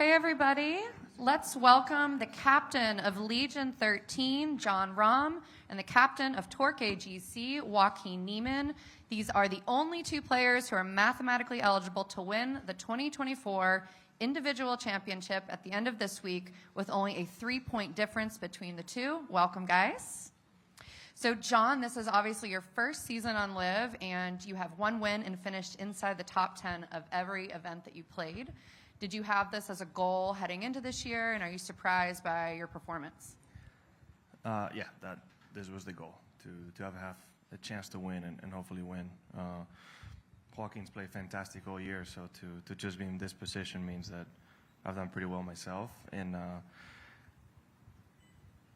Okay, everybody, let's welcome the captain of Legion 13, Jon Rahm, and the captain of Torque AGC, Joaquin Niemann. These are the only two players who are mathematically eligible to win the 2024 individual championship at the end of this week, with only a 3-point difference between the two. Welcome, guys. So, Jon, this is obviously your first season on LIV, and you have one win and finished inside the top 10 of every event that you played. Did you have this as a goal heading into this year, and are you surprised by your performance? Yeah, this was the goal, to have a chance to win and hopefully win. Joaquin's played fantastic all year, so to just be in this position means that I've done pretty well myself. And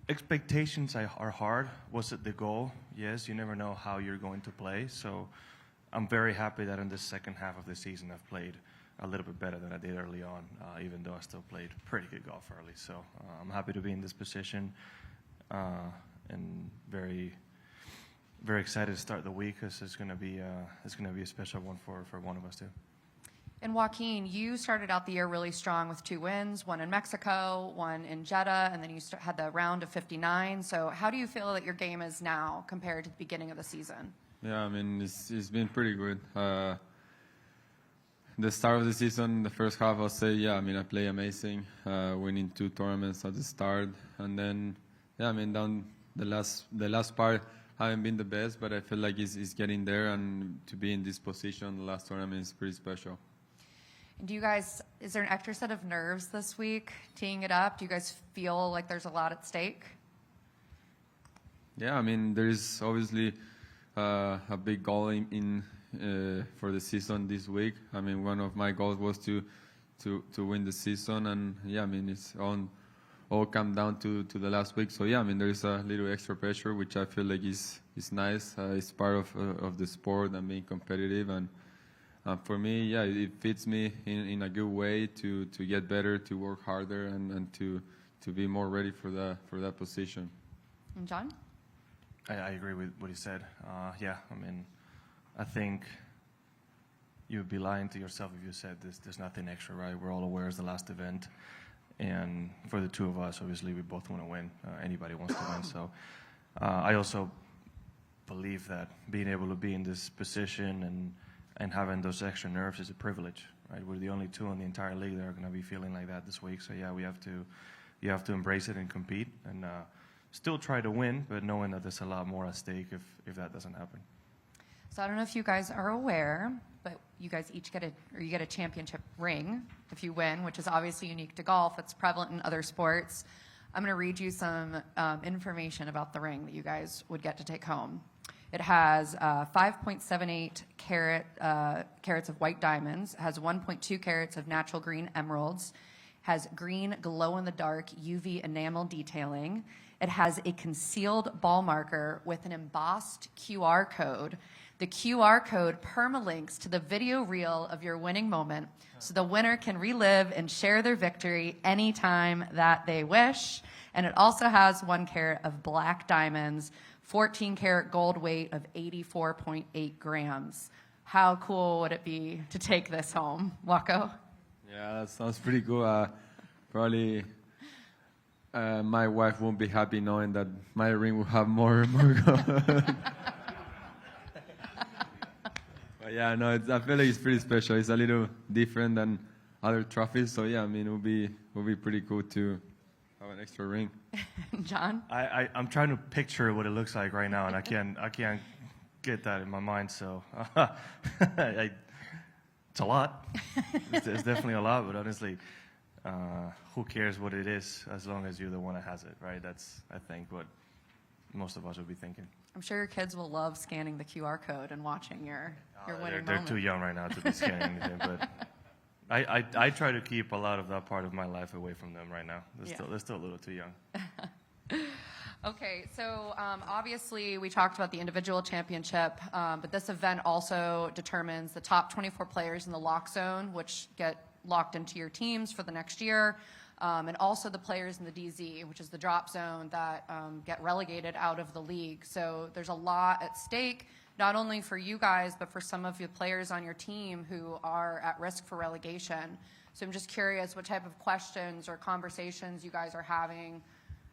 expectations are hard. Was it the goal? Yes, you never know how you're going to play. So I'm very happy that in the second half of the season I've played a little bit better than I did early on, even though I still played pretty good golf early. So I'm happy to be in this position and very excited to start the week, because it's going to be a special one for one of us too. And Joaquin, you started out the year really strong with 2 wins, one in Mexico, one in Jeddah, and then you had the round of 59. So how do you feel that your game is now compared to the beginning of the season? Yeah, I mean, it's been pretty good. The start of the season, the first half, I'll say, yeah, I mean, I play amazing, winning 2 tournaments at the start. And then, yeah, I mean, down the last part, I haven't been the best, but I feel like it's getting there, and to be in this position, the last tournament is pretty special. And do you guys, is there an extra set of nerves this week, teeing it up? Do you guys feel like there's a lot at stake? Yeah, I mean, there is obviously a big goal for the season this week. I mean, one of my goals was to win the season, and yeah, I mean, it's all come down to the last week. So yeah, I mean, there is a little extra pressure, which I feel like is nice. It's part of the sport and being competitive, and for me, yeah, it fits me in a good way to get better, to work harder, and to be more ready for that position. And Jon? I agree with what he said. Yeah, I mean, I think you'd be lying to yourself if you said there's nothing extra, right? We're all aware it's the last event, and for the two of us, obviously, we both want to win. Anybody wants to win. So I also believe that being able to be in this position and having those extra nerves is a privilege, right? We're the only two in the entire league that are going to be feeling like that this week. So yeah, you have to embrace it and compete, and still try to win, but knowing that there's a lot more at stake if that doesn't happen. So I don't know if you guys are aware, but you guys each get a championship ring if you win, which is obviously unique to golf. It's prevalent in other sports. I'm going to read you some information about the ring that you guys would get to take home. It has 5.78 carats of white diamonds, has 1.2 carats of natural green emeralds, has green glow-in-the-dark UV enamel detailing. It has a concealed ball marker with an embossed QR code. The QR code permalinks to the video reel of your winning moment, so the winner can relive and share their victory anytime that they wish. And it also has 1 carat of black diamonds, 14 karat gold weight of 84.8 grams. How cool would it be to take this home, Wako? Yeah, that sounds pretty cool. Probably my wife won't be happy knowing that my ring will have more gold. But yeah, no, I feel like it's pretty special. It's a little different than other trophies. So yeah, I mean, it would be pretty cool to have an extra ring. Jon? I'm trying to picture what it looks like right now, and I can't get that in my mind. So it's a lot. It's definitely a lot, but honestly, who cares what it is as long as you're the one that has it, right? That's, I think, what most of us would be thinking. I'm sure your kids will love scanning the QR code and watching your winning moment. They're too young right now to be scanning anything, but I try to keep a lot of that part of my life away from them right now. They're still a little too young. Okay, so obviously we talked about the individual championship, but this event also determines the top 24 players in the lock zone, which get locked into your teams for the next year, and also the players in the DZ, which is the drop zone, that get relegated out of the league. So there's a lot at stake, not only for you guys, but for some of the players on your team who are at risk for relegation. So I'm just curious what type of questions or conversations you guys are having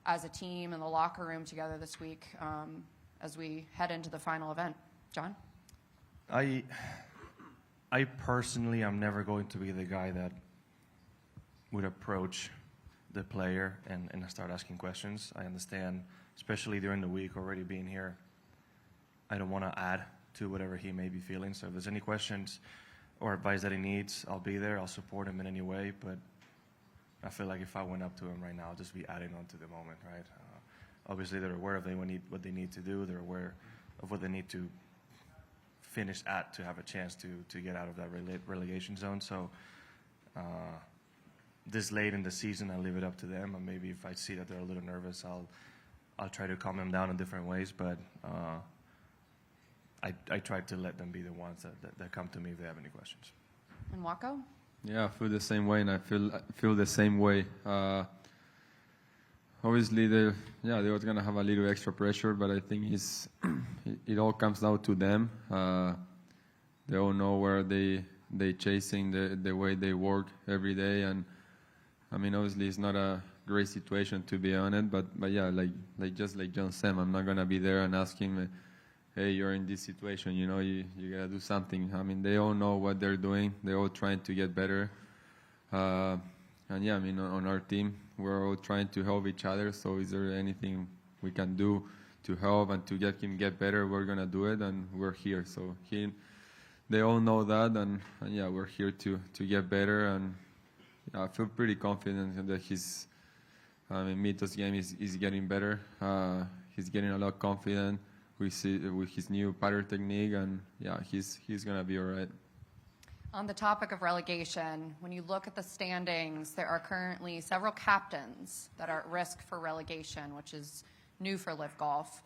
as a team in the locker room together this week as we head into the final event. Jon? I personally am never going to be the guy that would approach the player and start asking questions. I understand, especially during the week already being here, I don't want to add to whatever he may be feeling. So if there's any questions or advice that he needs, I'll be there. I'll support him in any way. But I feel like if I went up to him right now, I'll just be adding on to the moment, right? Obviously, they're aware of what they need to do. They're aware of what they need to finish at to have a chance to get out of that relegation zone. So this late in the season, I'll leave it up to them. And maybe if I see that they're a little nervous, I'll try to calm them down in different ways. But I try to let them be the ones that come to me if they have any questions. And Wako? Yeah, I feel the same way, and I feel the same way. Obviously, they're gonna have a little extra pressure, but I think it all comes down to them. They all know where they chasing the way they work every day, and I mean, obviously, it's not a great situation to be honest, but yeah, like Jon said, I'm not gonna be there and ask him, hey, you're in this situation, you know, you gotta do something. I mean, they all know what they're doing. They're all trying to get better. And yeah, I mean, on our team, we're all trying to help each other. So is there anything we can do to help and to get him get better? We're gonna do it, and we're here. So they all know that, and yeah, we're here to get better. And yeah, I feel pretty confident that Mito's game is getting better. He's getting a lot confident. We see with his new putter technique, and yeah, he's gonna be all right. On the topic of relegation, when you look at the standings, there are currently several captains that are at risk for relegation, which is new for LIV Golf.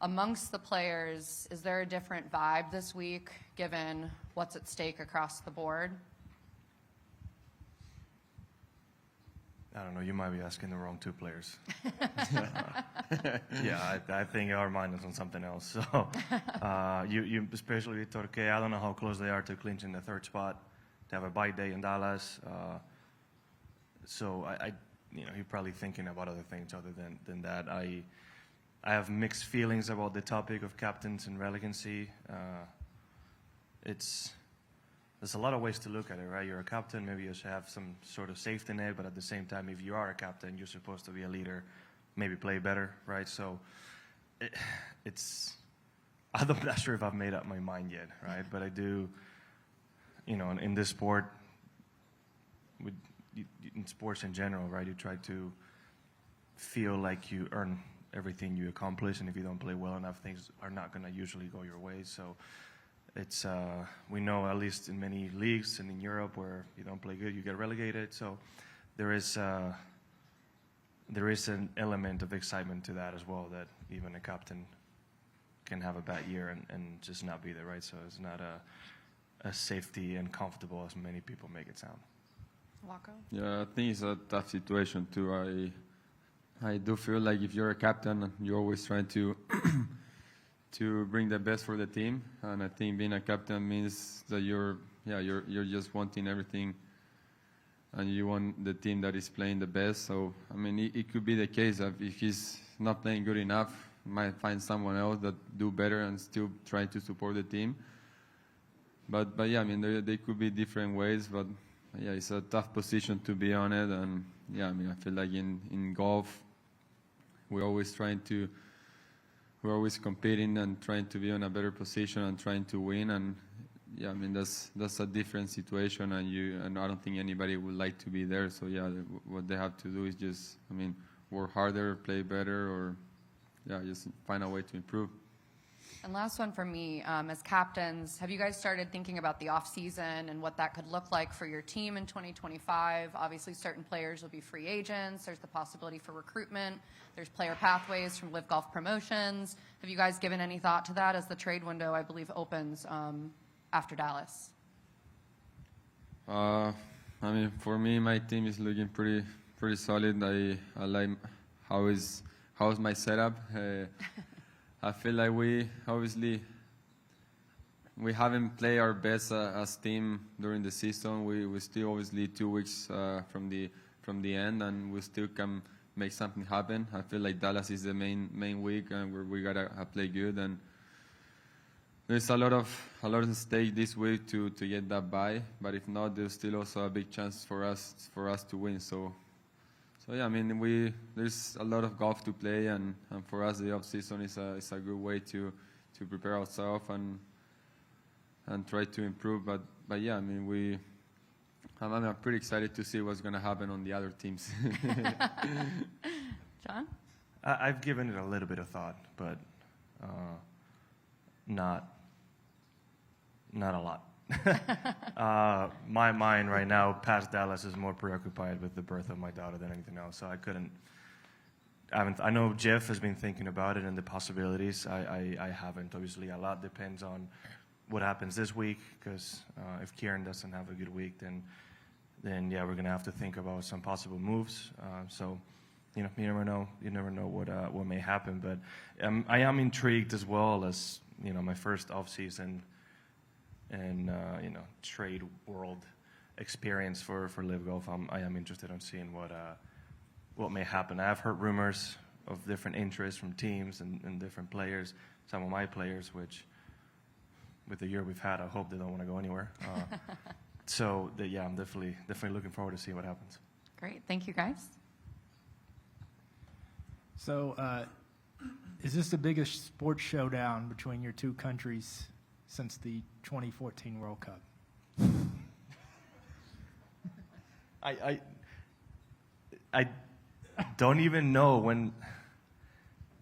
Amongst the players, is there a different vibe this week, given what's at stake across the board? I don't know. You might be asking the wrong two players. Yeah, I think our mind is on something else. So, you especially Torque. I don't know how close they are to clinching the third spot, to have a bye day in Dallas. So you're probably thinking about other things other than that. I have mixed feelings about the topic of captains and relegancy. There's a lot of ways to look at it, right? You're a captain, maybe you should have some sort of safety net, but at the same time, if you are a captain, you're supposed to be a leader, maybe play better, right? So I'm not sure if I've made up my mind yet, right? But I do, in this sport, in sports in general, right? You try to feel like you earn everything you accomplish, and if you don't play well enough, things are not going to usually go your way. So we know, at least in many leagues and in Europe, where you don't play good, you get relegated. So there is an element of excitement to that as well, that even a captain can have a bad year and just not be there, right? So it's not as safety and comfortable as many people make it sound. Wako? Yeah, I think it's a tough situation too. I do feel like if you're a captain, you're always trying to to bring the best for the team, and I think being a captain means that you're just wanting everything, and you want the team that is playing the best. So I mean, it could be the case that if he's not playing good enough, might find someone else that do better and still try to support the team. But yeah, I mean, they could be different ways, but yeah, it's a tough position to be on it. And yeah, I mean, I feel like in golf, we're always competing and trying to be in a better position and trying to win. And yeah, I mean, that's a different situation, and I don't think anybody would like to be there. So yeah, what they have to do is just, I mean, work harder, play better, or yeah, just find a way to improve. And last one from me, as captains, have you guys started thinking about the off-season and what that could look like for your team in 2025? Obviously, certain players will be free agents. There's the possibility for recruitment. There's player pathways from LIV Golf Promotions. Have you guys given any thought to that as the trade window, I believe, opens after Dallas? I mean, for me, my team is looking pretty solid. I like how's my setup. I feel like we obviously we haven't played our best as team during the season. We still obviously 2 weeks from the end, and we still can make something happen. I feel like Dallas is the main week, and we gotta play good. And there's a lot of stake this week to get that bye. But if not, there's still also a big chance for us to win. So yeah, I mean there's a lot of golf to play, and for us the off season is a good way to prepare ourselves and try to improve. But yeah, I mean I'm pretty excited to see what's going to happen on the other teams. John? I've given it a little bit of thought, but not a lot. My mind right now, past Dallas, is more preoccupied with the birth of my daughter than anything else. So I know Jeff has been thinking about it and the possibilities. I haven't. Obviously, a lot depends on what happens this week, because if Kieran doesn't have a good week, then yeah, we're gonna have to think about some possible moves. So, you never know. You never know what may happen. But I am intrigued as well, as my first off season and trade world experience for LIV Golf. I am interested in seeing what may happen. I've heard rumors of different interests from teams and different players. Some of my players, which with the year we've had, I hope they don't want to go anywhere. So yeah, I'm definitely looking forward to see what happens. Great. Thank you, guys. So is this the biggest sports showdown between your two countries since the 2014 World Cup? I don't even know when.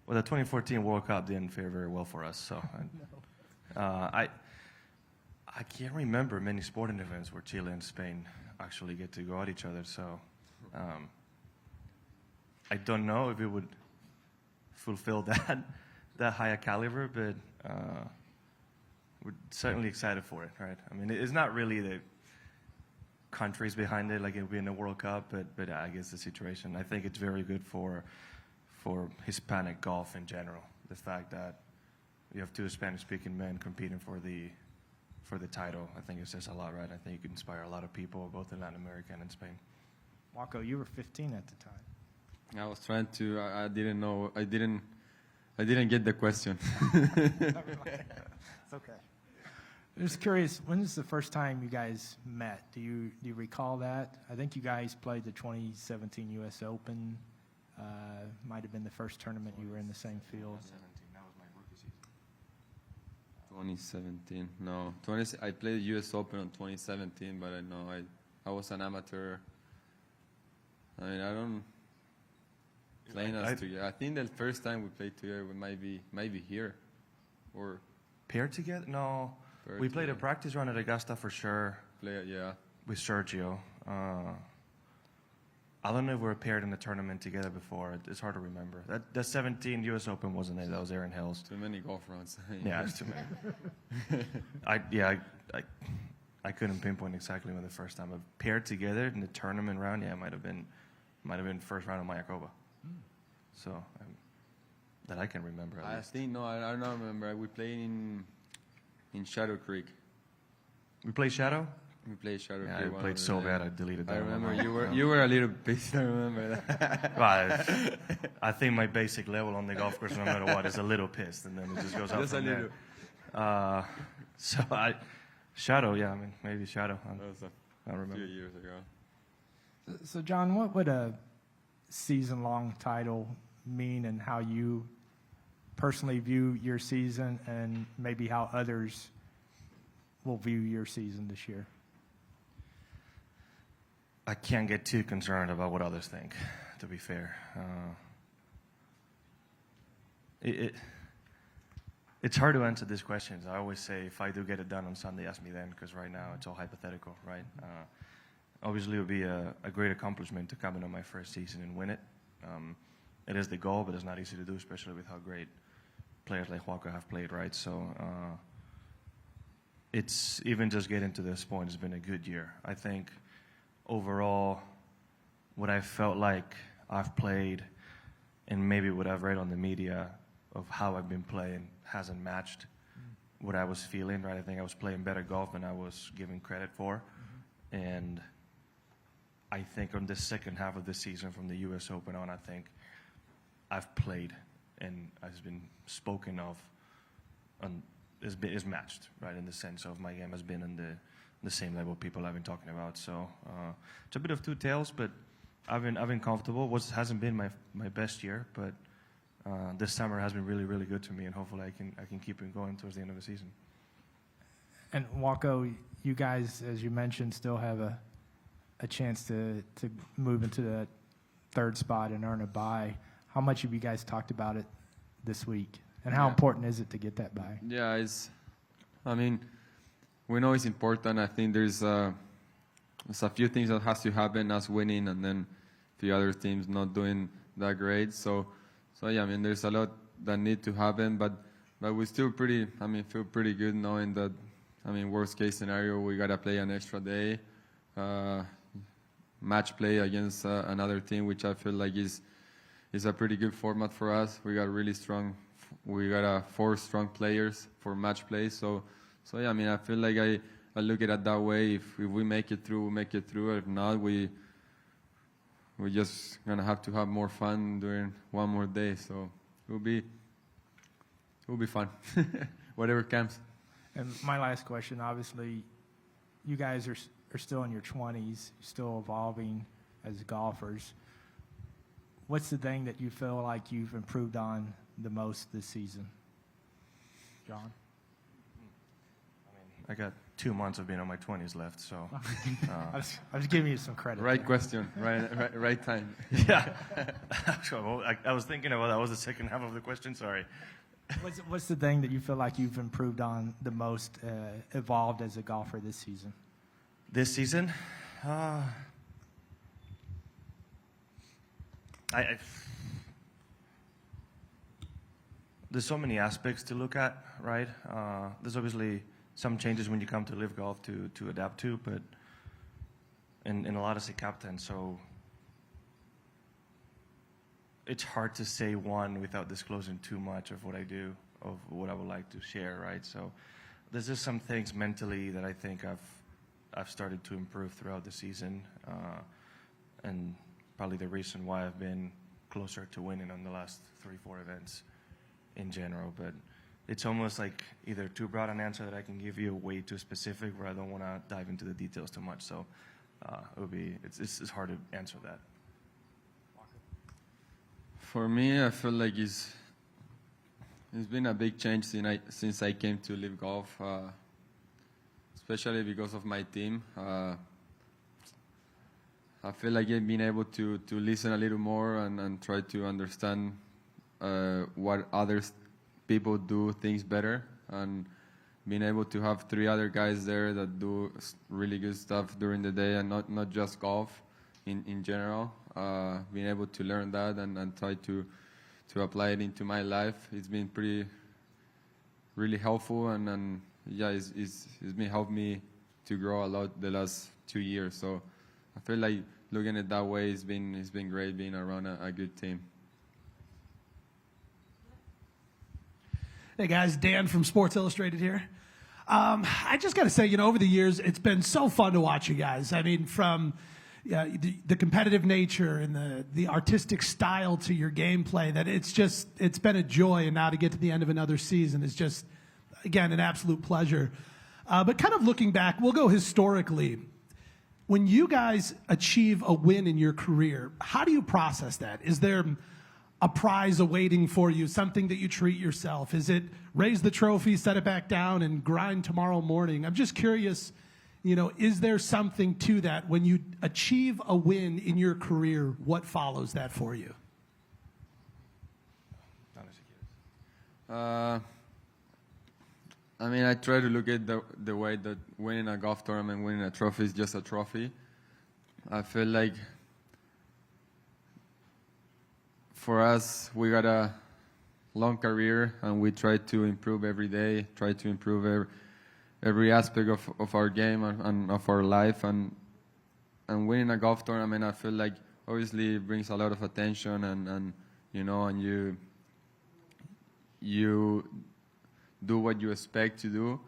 Well, the 2014 World Cup didn't fare very well for us, so I can't remember many sporting events where Chile and Spain actually get to go at each other. So I don't know if it would fulfill that high a caliber, but we're certainly excited for it, right? I mean, it's not really the countries behind it like it would be in the World Cup, but I guess the situation. I think it's very good for Hispanic golf in general. The fact that you have two Spanish-speaking men competing for the title, I think it says a lot, right? I think you can inspire a lot of people, both in Latin America and in Spain. Marco, you were 15 at the time. I was trying to. I didn't know. I didn't get the question. It's okay. I'm just curious, when was the first time you guys met? Do you recall that? I think you guys played the 2017 U.S. Open. Might have been the first tournament you were in the same field. 2017. No, I played U.S. Open on 2017, but I was an amateur. I mean, I don't playing us together. I think the first time we played together, we might be here, or paired together. No, we played a practice run at Augusta for sure. Yeah. With Sergio. I don't know if we were paired in the tournament together before. It's hard to remember. That 17 U.S. Open wasn't it? That was Aaron Hills. Too many golf rounds. Yeah, it's too many. I couldn't pinpoint exactly when the first time. But paired together in the tournament round, yeah, it might have been first round of Mayakoba. So that I can remember. At least. I don't remember. We played in Shadow Creek. We played Shadow. We played Shadow Yeah, Creek. I played so bad I deleted that. I remember you were a little pissed. I remember that. Well, I think my basic level on the golf course, no matter what, is a little pissed, and then it just goes up Just from a there. little. So Shadow, yeah, I mean maybe Shadow. That was I don't a few remember. years ago. So, John, what would a season-long title mean, and how you personally view your season, and maybe how others will view your season this year? I can't get too concerned about what others think, to be fair. It's hard to answer these questions. I always say, if I do get it done on Sunday, ask me then, because right now it's all hypothetical, right? Obviously, it would be a great accomplishment to come in on my first season and win it. It is the goal, but it's not easy to do, especially with how great players like Joaquin have played, right? So it's even just getting to this point has been a good year. I think overall, what I felt like I've played and maybe what I've read on the media of how I've been playing hasn't matched what I was feeling, right? I think I was playing better golf than I was giving credit for. And I think on the second half of the season from the U.S. Open on, I think I've played and has been spoken of, is matched, right, in the sense of my game has been in the same level people have been talking about. So it's a bit of two tails, but I've been comfortable. Hasn't been my best year, but this summer has been really, really good to me, and hopefully I can keep it going towards the end of the season. And Wako, you guys, as you mentioned, still have a chance to move into the third spot and earn a bye. How much have you guys talked about it this week? And how important is it to get that bye? Yeah, I mean, we know it's important. I think there's a few things that has to happen, us winning, and then a few other teams not doing that great. So yeah, I mean, there's a lot that need to happen, but we still feel pretty good knowing that, I mean, worst case scenario, we gotta play an extra day, match play against another team, which I feel like is a pretty good format for us. We got 4 strong players for match play. So yeah, I mean, I feel like I look at it that way. If we make it through, we make it through. If not, we're just gonna have to have more fun during one more day. So it will be fun, whatever comes. And my last question, obviously, you guys are still in your 20s, still evolving as golfers. What's the thing that you feel like you've improved on the most this season? Jon? I got 2 months of being on my 20s left, so. I was giving you some credit. Right question, right time. Yeah. Well, I was thinking about that was the second half of the question, sorry. What's the thing that you feel like you've improved on the most, evolved as a golfer this season? This season? There's so many aspects to look at, right? There's obviously some changes when you come to LIV Golf to adapt to, but in a lot as a captain, so it's hard to say one without disclosing too much of what I do, of what I would like to share, right? So there's just some things mentally that I think I've started to improve throughout the season, and probably the reason why I've been closer to winning on the last 3-4 events in general. But it's almost like either too broad an answer that I can give you, way too specific, where I don't want to dive into the details too much. So it's hard to answer that. For me, I feel like it's been a big change since I came to LIV Golf, especially because of my team. I feel like I've been able to listen a little more and try to understand what other people do things better, and being able to have 3 other guys there that do really good stuff during the day and not just golf in general. Being able to learn that and try to apply it into my life, it's been really helpful, and yeah, it's been helped me to grow a lot the last 2 years. So I feel like looking at it that way, it's been great being around a good team. Hey guys, Dan from Sports Illustrated here. I just got to say, over the years, it's been so fun to watch you guys. I mean, from the competitive nature and the artistic style to your gameplay, that it's been a joy. And now to get to the end of another season is just, again, an absolute pleasure. But kind of looking back, we'll go historically. When you guys achieve a win in your career, how do you process that? Is there a prize awaiting for you, something that you treat yourself? Is it raise the trophy, set it back down, and grind tomorrow morning? I'm just curious, is there something to that? When you achieve a win in your career, what follows that for you? I mean, I try to look at the way that winning a golf tournament, winning a trophy is just a trophy. I feel like for us, we got a long career, and we try to improve every day, try to improve every aspect of our game and of our life. And winning a golf tournament, I feel like obviously it brings a lot of attention, and you do what you expect to do.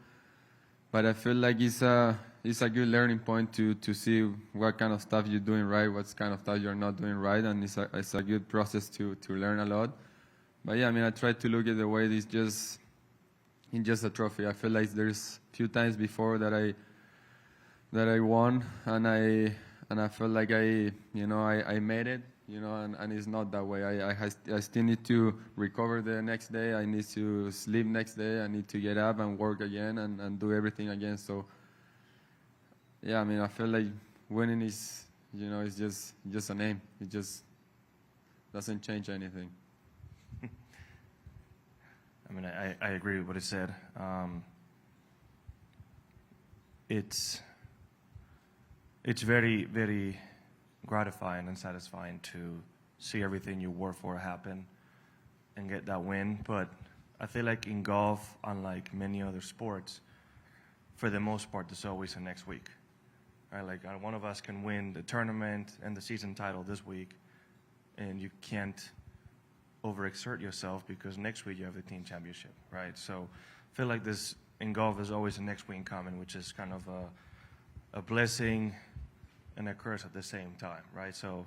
But I feel like it's a good learning point to see what kind of stuff you're doing right, what kind of stuff you're not doing right, and it's a good process to learn a lot. But yeah, I mean, I try to look at the way it's just a trophy. I feel like there's few times before that I won, and I felt like I made it, and it's not that way. I still need to recover the next day. I need to sleep next day. I need to get up and work again and do everything again. So yeah, I mean, I feel like winning is, it's just a name. It just doesn't change anything. I mean, I agree with what he said. It's very, very gratifying and satisfying to see everything you work for happen and get that win. But I feel like in golf, unlike many other sports, for the most part, there's always a next week. Right? Like one of us can win the tournament and the season title this week, and you can't overexert yourself because next week you have the team championship, right? So I feel like this in golf is always a next week coming, which is kind of a blessing and a curse at the same time, right? So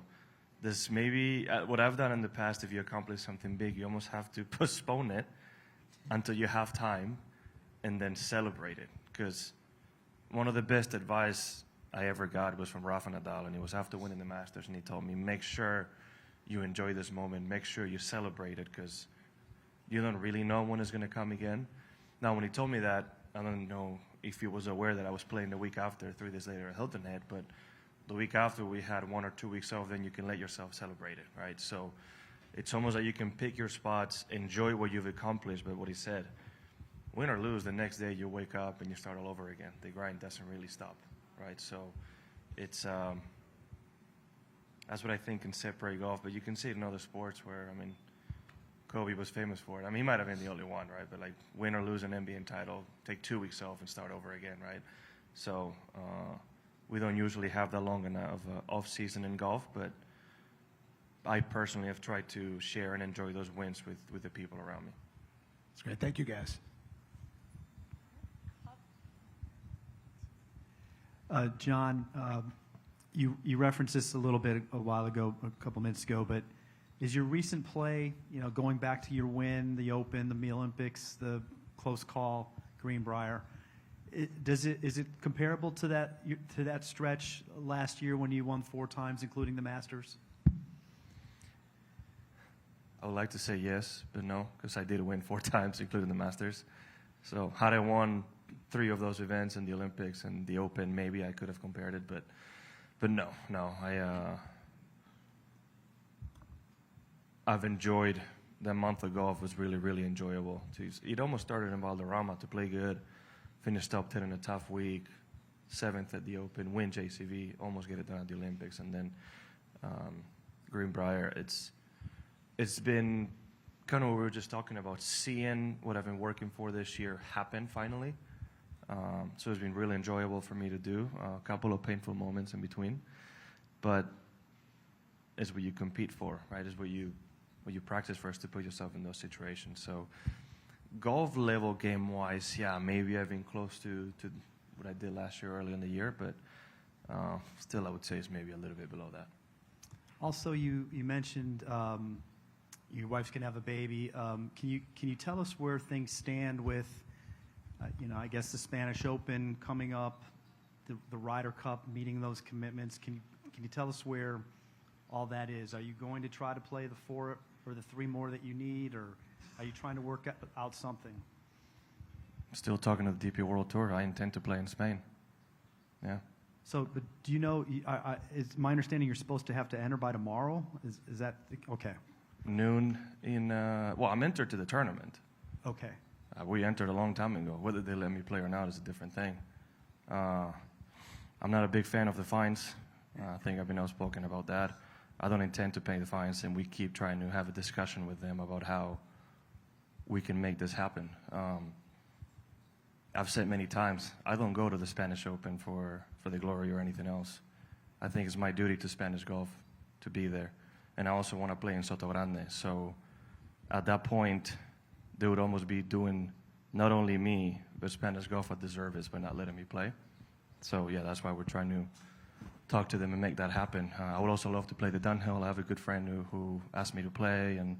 this maybe what I've done in the past, if you accomplish something big, you almost have to postpone it until you have time and then celebrate it. Because one of the best advice I ever got was from Rafa Nadal, and it was after winning the Masters, and he told me, make sure you enjoy this moment, make sure you celebrate it, because you don't really know when it's going to come again. Now, when he told me that, I don't know if he was aware that I was playing the week after, 3 days later at Hilton Head, but the week after we had 1 or 2 weeks off, then you can let yourself celebrate it, right? So it's almost like you can pick your spots, enjoy what you've accomplished, but what he said, win or lose, the next day you wake up and you start all over again. The grind doesn't really stop, right? So it's that's what I think can separate golf, but you can see it in other sports where, I mean, Kobe was famous for it. I mean, he might have been the only one, right? But like win or lose an NBA title, take 2 weeks off and start over again, right? So we don't usually have that long enough off season in golf, but I personally have tried to share and enjoy those wins with the people around me. That's great. Thank you, guys. Jon, you referenced this a little bit a while ago, a couple minutes ago, but is your recent play, going back to your win, the Open, the Olympics, the close call, Greenbrier, is it comparable to that stretch last year when you won 4 times, including the Masters? I would like to say yes, but no, because I did win 4 times, including the Masters. So had I won 3 of those events in the Olympics and the Open, maybe I could have compared it, but no. I've enjoyed the month of golf. Was really, really enjoyable. It almost started in Valderrama to play good, finish top 10 in a tough week, 7th at the Open, win JCV, almost get it done at the Olympics, and then Greenbrier. It's been kind of what we were just talking about, seeing what I've been working for this year happen finally. So it's been really enjoyable for me to do. A couple of painful moments in between, but it's what you compete for, right? It's what you practice first to put yourself in those situations. So golf level game-wise, yeah, maybe I've been close to what I did last year early in the year, but still I would say it's maybe a little bit below that. Also, you mentioned your wife's going to have a baby. Can you tell us where things stand with, I guess the Spanish Open coming up, the Ryder Cup, meeting those commitments? Can you tell us where all that is? Are you going to try to play the 4 or the 3 more that you need, or are you trying to work out something? Still talking to the DP World Tour. I intend to play in Spain. Yeah. So, but do you know, is my understanding you're supposed to have to enter by tomorrow? Is that, okay. Noon in, well, I'm entered to the tournament. Okay. We entered a long time ago. Whether they let me play or not is a different thing. I'm not a big fan of the fines. I think I've been outspoken about that. I don't intend to pay the fines, and we keep trying to have a discussion with them about how we can make this happen. I've said many times, I don't go to the Spanish Open for the glory or anything else. I think it's my duty to Spanish golf to be there. And I also want to play in Soto Grande. So at that point, they would almost be doing not only me, but Spanish golf a disservice by not letting me play. So yeah, that's why we're trying to talk to them and make that happen. I would also love to play the downhill. I have a good friend who asked me to play, and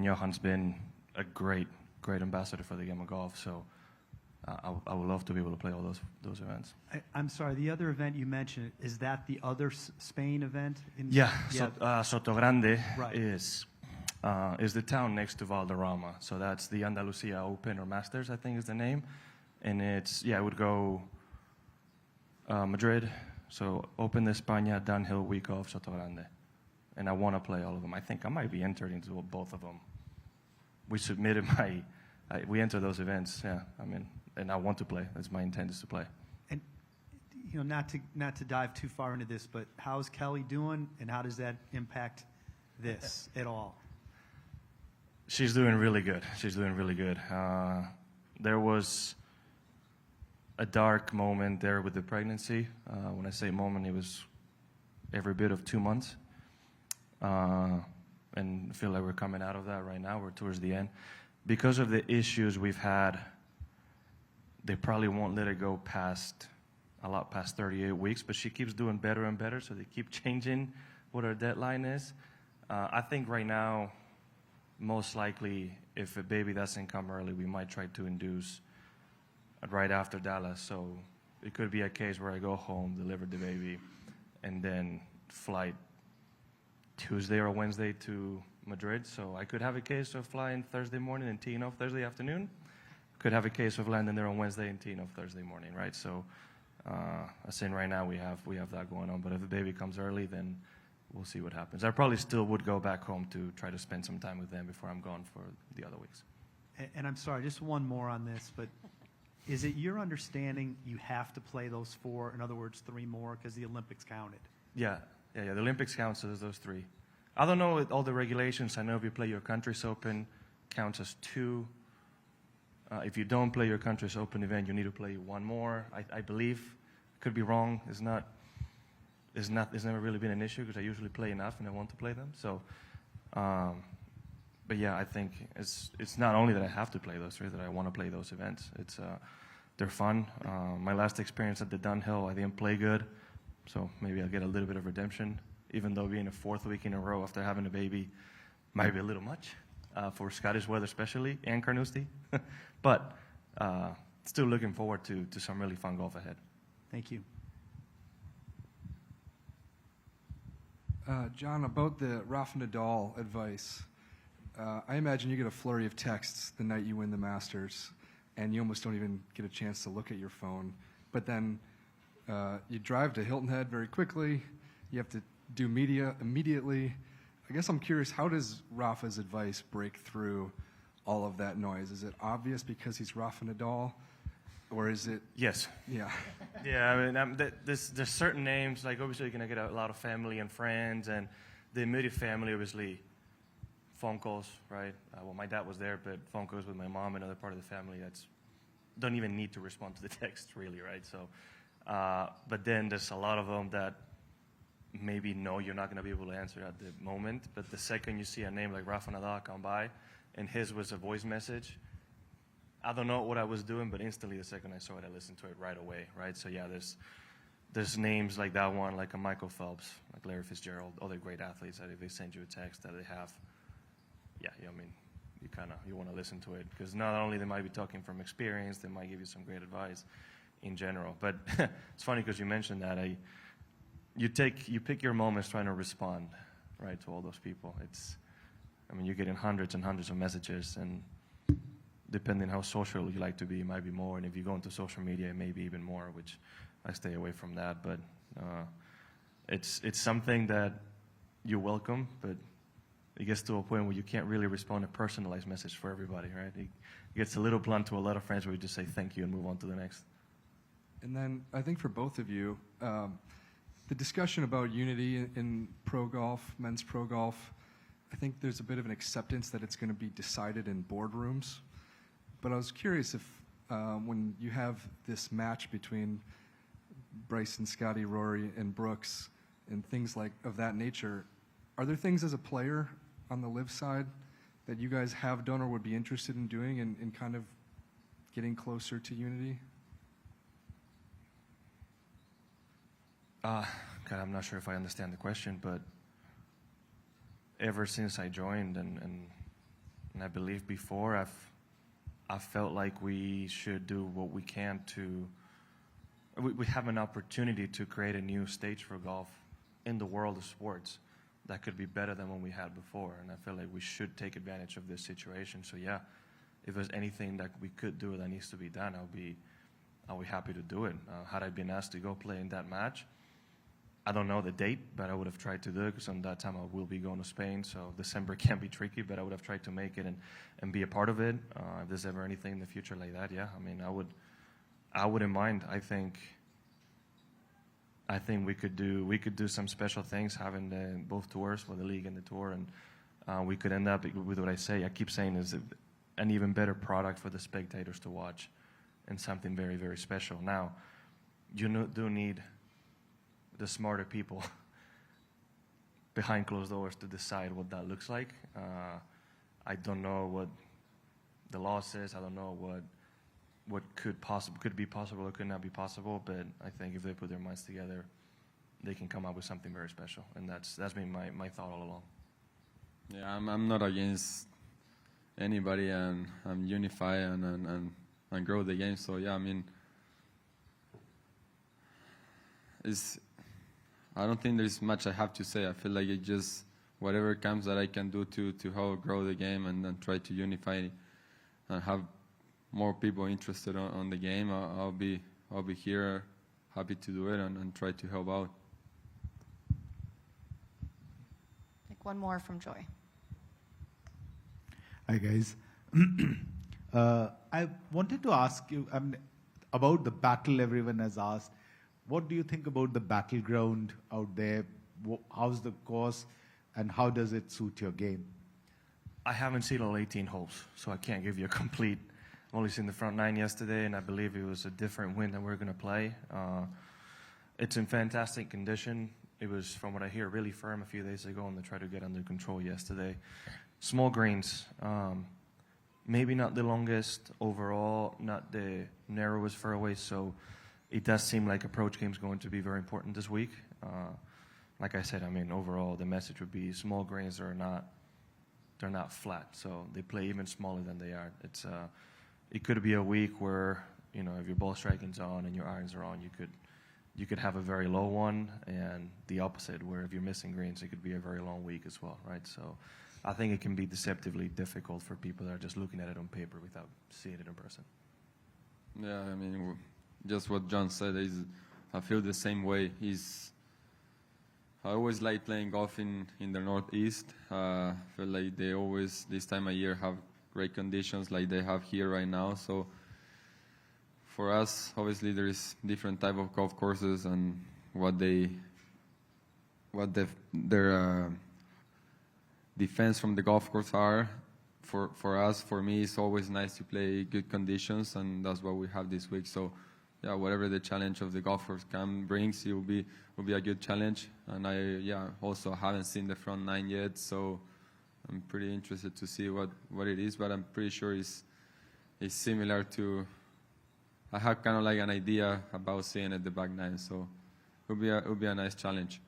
Johan's been a great ambassador for the game of golf. So I would love to be able to play all those events. I'm sorry, the other event you mentioned, is that the other Spain event? Yeah, Soto Grande Right. is the town next to Valderrama. So that's the Andalusia Open or Masters, I think is the name. And it would go Madrid, so Open de España, downhill, week off, Soto Grande. And I want to play all of them. I think I might be entered into both of them. We submitted we enter those events, yeah. I mean, and I want to play. That's my intent, is to play. And, you know, not to dive too far into this, but how's Kelly doing, and how does that impact this at all? She's doing really good. She's doing really good. There was a dark moment there with the pregnancy. When I say moment, it was every bit of 2 months. And I feel like we're coming out of that right now. We're towards the end. Because of the issues we've had, they probably won't let it go past 38 weeks, but she keeps doing better and better, so they keep changing what our deadline is. I think right now, most likely, if a baby doesn't come early, we might try to induce right after Dallas. So it could be a case where I go home, deliver the baby, and then flight Tuesday or Wednesday to Madrid. So I could have a case of flying Thursday morning and teeing off Thursday afternoon. Could have a case of landing there on Wednesday and teeing off Thursday morning, right? So I'm saying right now we have that going on. But if the baby comes early, then we'll see what happens. I probably still would go back home to try to spend some time with them before I'm gone for the other weeks. And I'm sorry, just one more on this, but is it your understanding you have to play those 4, in other words, 3 more, because the Olympics counted? Yeah. The Olympics counts as those 3. I don't know all the regulations. I know if you play your country's open, counts as 2. If you don't play your country's open event, you need to play 1 more. I believe, could be wrong. It's never really been an issue because I usually play enough and I want to play them. So, but yeah, I think it's not only that I have to play those 3, that I want to play those events. They're fun. My last experience at the downhill, I didn't play good, so maybe I'll get a little bit of redemption. Even though being a 4th week in a row after having a baby might be a little much for Scottish weather especially, and Carnoustie. But still looking forward to some really fun golf ahead. Thank you. John, about the Rafa Nadal advice, I imagine you get a flurry of texts the night you win the Masters, and you almost don't even get a chance to look at your phone. But then you drive to Hilton Head very quickly. You have to do media immediately. I guess I'm curious, how does Rafa's advice break through all of that noise? Is it obvious because he's Rafa Nadal, or is it? Yes. Yeah. Yeah, I mean, there's certain names, like obviously you're going to get a lot of family and friends, and the immediate family, obviously, phone calls, right? Well, my dad was there, but phone calls with my mom and other part of the family, don't even need to respond to the text, really, right? So, but then there's a lot of them that maybe no, you're not going to be able to answer at the moment, but the second you see a name like Rafa Nadal come by, and his was a voice message, I don't know what I was doing, but instantly the second I saw it, I listened to it right away, right? So yeah, there's names like that one, like a Michael Phelps, like Larry Fitzgerald, other great athletes that if they send you a text that they have, I mean, you want to listen to it, because not only they might be talking from experience, they might give you some great advice in general. But it's funny because you mentioned that. You pick your moments trying to respond, right, to all those people. You're getting hundreds and hundreds of messages, and depending how social you like to be, it might be more. And if you go into social media, it may be even more, which I stay away from that. But it's something that you welcome, but it gets to a point where you can't really respond a personalized message for everybody, right? It gets a little blunt to a lot of friends where you just say thank you and move on to the next. And then I think for both of you, the discussion about unity in pro golf, men's pro golf, I think there's a bit of an acceptance that it's going to be decided in boardrooms. But I was curious if when you have this match between Bryson, Scotty, Rory, and Brooks, and things like of that nature, are there things as a player on the LIV side that you guys have done or would be interested in doing and kind of getting closer to unity? God, I'm not sure if I understand the question, but ever since I joined, and I believe before, I've felt like we should do what we can to. We have an opportunity to create a new stage for golf in the world of sports that could be better than what we had before, and I feel like we should take advantage of this situation. So yeah, if there's anything that we could do that needs to be done, I'll be happy to do it. Had I been asked to go play in that match, I don't know the date, but I would have tried to do it because on that time I will be going to Spain, so December can be tricky, but I would have tried to make it and be a part of it. If there's ever anything in the future like that, yeah, I mean, I wouldn't mind. I think we could do some special things having both tours, for the league and the tour, and we could end up with what I keep saying is an even better product for the spectators to watch, and something very, very special. Now, you do need the smarter people behind closed doors to decide what that looks like. I don't know what the law says. I don't know what could be possible or could not be possible. But I think if they put their minds together, they can come up with something very special. And that's been my thought all along. Yeah, I'm not against anybody, and unify and grow the game. So yeah, I mean, I don't think there's much I have to say. I feel like it just whatever comes that I can do to help grow the game and try to unify and have more people interested on the game. I'll be here, happy to do it and try to help out. Like one more from Joy. Hi guys. I wanted to ask you about the battle everyone has asked. What do you think about the Battleground out there? How's the course, and how does it suit your game? I haven't seen all 18 holes, so I can't give you a complete. I've only seen the front 9 yesterday, and I believe it was a different wind than we're going to play. It's in fantastic condition. It was, from what I hear, really firm a few days ago, and they tried to get under control yesterday. Small greens, maybe not the longest overall, not the narrowest fairways, so it does seem like approach game is going to be very important this week. Like I said, I mean, overall, the message would be small greens they're not flat, so they play even smaller than they are. It could be a week where, you know, if your ball striking's on and your irons are on, you could have a very low one, and the opposite, where if you're missing greens, it could be a very long week as well, right? So I think it can be deceptively difficult for people that are just looking at it on paper without seeing it in person. Yeah, I mean, just what Jon said is, I feel the same way. I always like playing golf in the Northeast. I feel like they always, this time of year, have great conditions like they have here right now. So for us, obviously, there is different type of golf courses and their defense from the golf course are. For us, for me, it's always nice to play good conditions, and that's what we have this week. So yeah, whatever the challenge of the golf course brings, it will be a good challenge. And I also haven't seen the front 9 yet, so I'm pretty interested to see what it is. But I'm pretty sure it's similar to. I have kind of like an idea about seeing at the back 9, so it will be a nice challenge.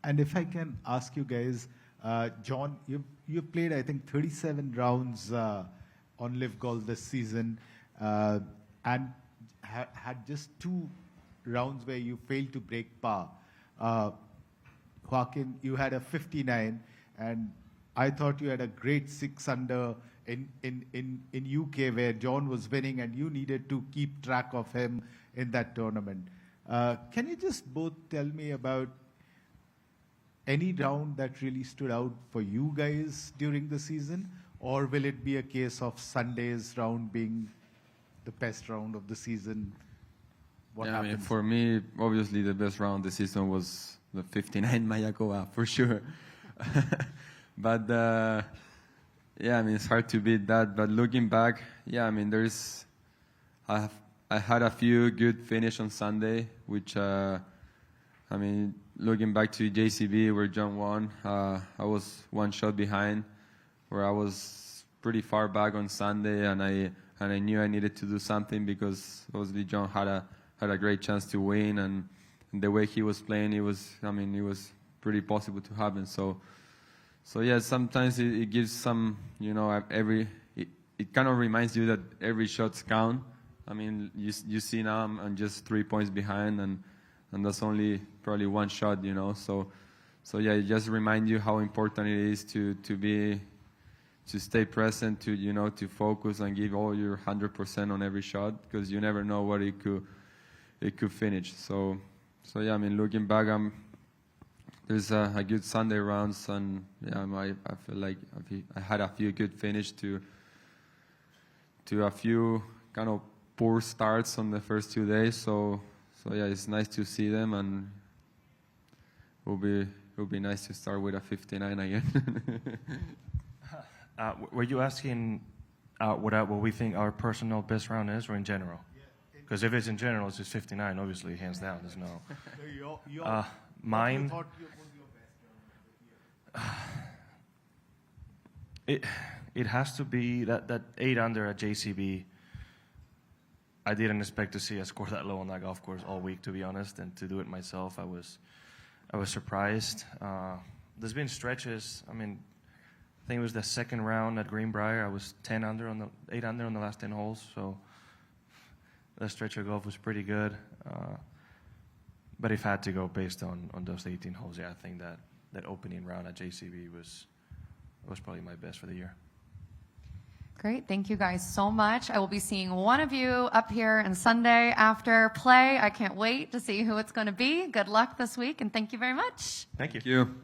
And if I can ask you guys, Jon, you played I think 37 rounds on LIV Golf this season, and had just 2 rounds where you failed to break par. Joaquin, you had a 59, and I thought you had a great 6 under in UK where Jon was winning, and you needed to keep track of him in that tournament. Can you just both tell me about any round that really stood out for you guys during the season, or will it be a case of Sunday's round being the best round of the season? What happens? I mean, for me, obviously the best round of the season was the 59 Mayakoba, for sure. But yeah, I mean, it's hard to beat that. But looking back, yeah, I mean, I had a few good finish on Sunday, which I mean, looking back to JCB where Jon won, I was 1 shot behind, where I was pretty far back on Sunday, and I knew I needed to do something because obviously Jon had a great chance to win, and the way he was playing, it was pretty possible to happen. So yeah, sometimes it gives some, you know, it kind of reminds you that every shot's count. I mean, you see now I'm just 3 points behind, and that's only probably one shot, you know. So yeah, it just reminds you how important it is to stay present, to focus and give all your 100% on every shot, because you never know what it could finish. So yeah, I mean, looking back, there's a good Sunday rounds, and yeah, I feel like I had a few good finish to a few kind of poor starts on the first 2 days. So yeah, it's nice to see them, and it will be nice to start with a 59 again. Were you asking what we think our personal best round is, or in general? Because if it's in general, it's just 59, obviously, hands down. There's no. Mine. It has to be that 8 under at JCB. I didn't expect to see a score that low on that golf course all week, to be honest, and to do it myself, I was surprised. There's been stretches. I mean, I think it was the second round at Greenbrier. I was 8 under on the last 10 holes. So that stretch of golf was pretty good. But if I had to go based on those 18 holes, yeah, I think that opening round at JCB was probably my best for the year. Great. Thank you guys so much. I will be seeing one of you up here on Sunday after play. I can't wait to see who it's going to be. Good luck this week, and thank you very much. Thank you. Thank you.